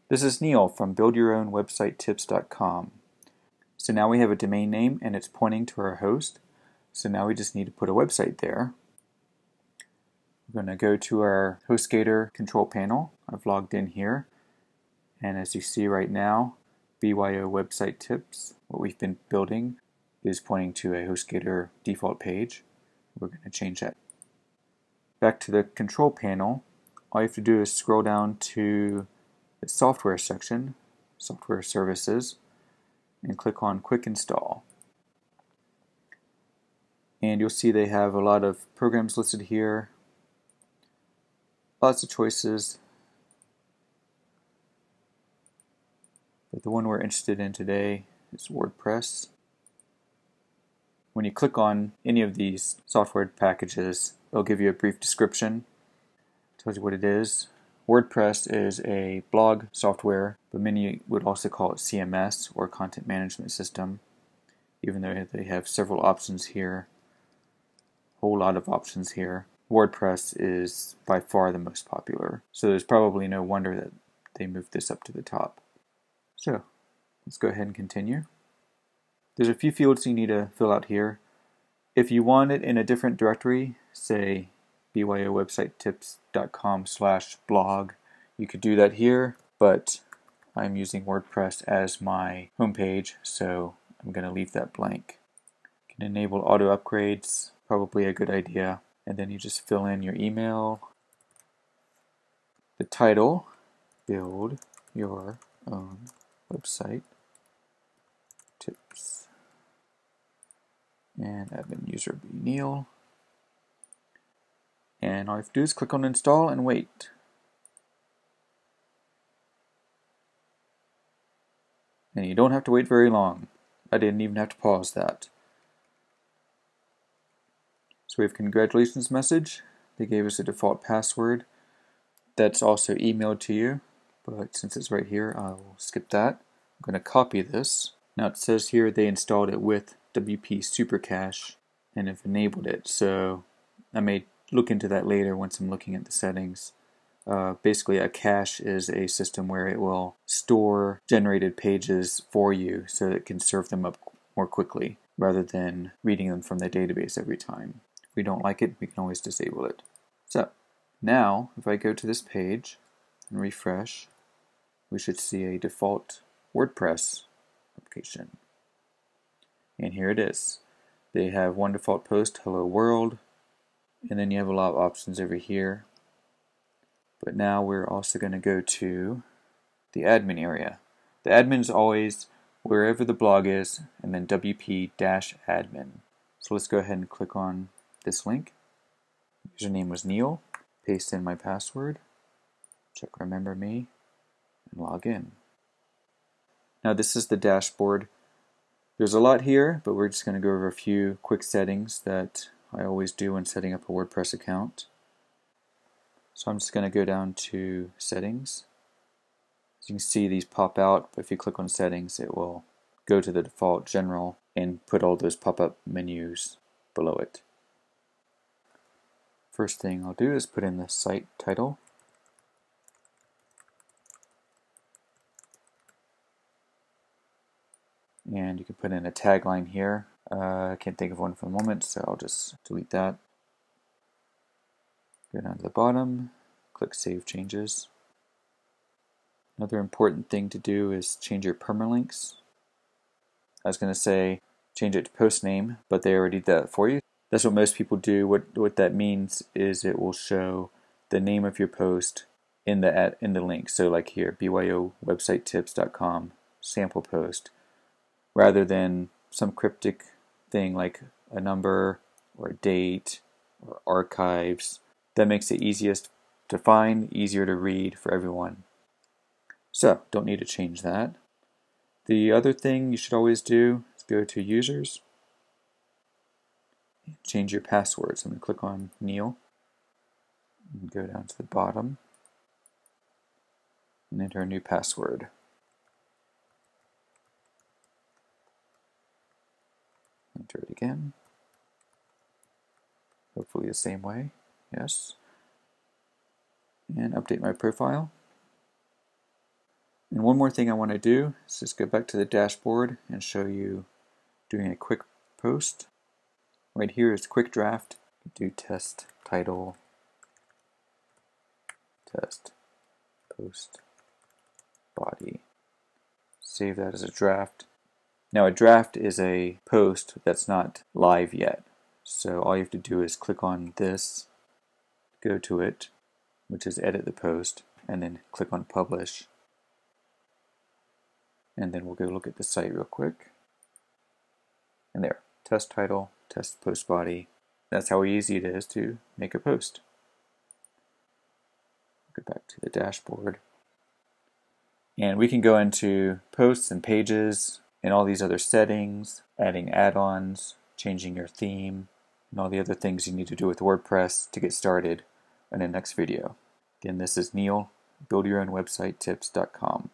This is Neil from buildyourownwebsitetips.com. So now we have a domain name and it's pointing to our host. So now we just need to put a website there. We're going to go to our HostGator control panel. I've logged in here. And as you see right now, BYO Website Tips, what we've been building, is pointing to a HostGator default page. We're going to change that. Back to the control panel, all you have to do is scroll down to the software section, software services, and click on Quick Install. And you'll see they have a lot of programs listed here, lots of choices. But the one we're interested in today is WordPress. When you click on any of these software packages, it'll give you a brief description. It tells you what it is. WordPress is a blog software, but many would also call it CMS or content management system, even though they have several options here, a whole lot of options here. WordPress is by far the most popular, so there's probably no wonder that they moved this up to the top. So let's go ahead and continue. There's a few fields you need to fill out here. If you want it in a different directory, say byowebsitetips.com/blog, you could do that here, but I'm using WordPress as my homepage, so I'm going to leave that blank. You can enable auto upgrades, probably a good idea, and then you just fill in your email, the title, build your own website tips, and admin user be Neil. And all you have to do is click on install and wait. And you don't have to wait very long. I didn't even have to pause that. So we have congratulations message. They gave us a default password. That's also emailed to you, but since it's right here, I'll skip that. I'm going to copy this. Now it says here they installed it with WP Supercache and have enabled it, so I may look into that later once I'm looking at the settings. Basically, a cache is a system where it will store generated pages for you so that it can serve them up more quickly rather than reading them from the database every time. If we don't like it, we can always disable it. So now, if I go to this page and refresh, we should see a default WordPress application. And here it is. They have one default post, hello world, and then you have a lot of options over here. But now we're also going to go to the admin area. The admin is always wherever the blog is, and then WP-admin. So let's go ahead and click on this link. Username was Neil. Paste in my password. Check remember me, and log in. Now this is the dashboard. There's a lot here, but we're just going to go over a few quick settings that I always do when setting up a WordPress account. So I'm just going to go down to settings. As you can see, these pop out, but if you click on settings, it will go to the default general and put all those pop-up menus below it. First thing I'll do is put in the site title. And you can put in a tagline here. I can't think of one for the moment, so I'll just delete that. Go down to the bottom, click Save Changes. Another important thing to do is change your permalinks. I was going to say change it to post name, but they already did that for you. That's what most people do. What that means is it will show the name of your post in the link. So like here, byowebsitetips.com sample post, rather than some cryptic thing like a number or a date or archives. That makes it easiest to find, easier to read for everyone. So, don't need to change that. The other thing you should always do is go to Users, change your password. So I'm going to click on Neil, and go down to the bottom, and enter a new password. Enter it again. Hopefully the same way. Yes. And update my profile. And one more thing I want to do is just go back to the dashboard and show you doing a quick post. Right here is quick draft. Do test title, test post body. Save that as a draft. Now a draft is a post that's not live yet. So all you have to do is click on this, go to it, which is edit the post, and then click on publish. And then we'll go look at the site real quick. And there, test title, test post body. That's how easy it is to make a post. Go back to the dashboard. And we can go into posts and pages and all these other settings, adding add-ons, changing your theme, and all the other things you need to do with WordPress to get started in the next video. Again, this is Neil, buildyourownwebsitetips.com.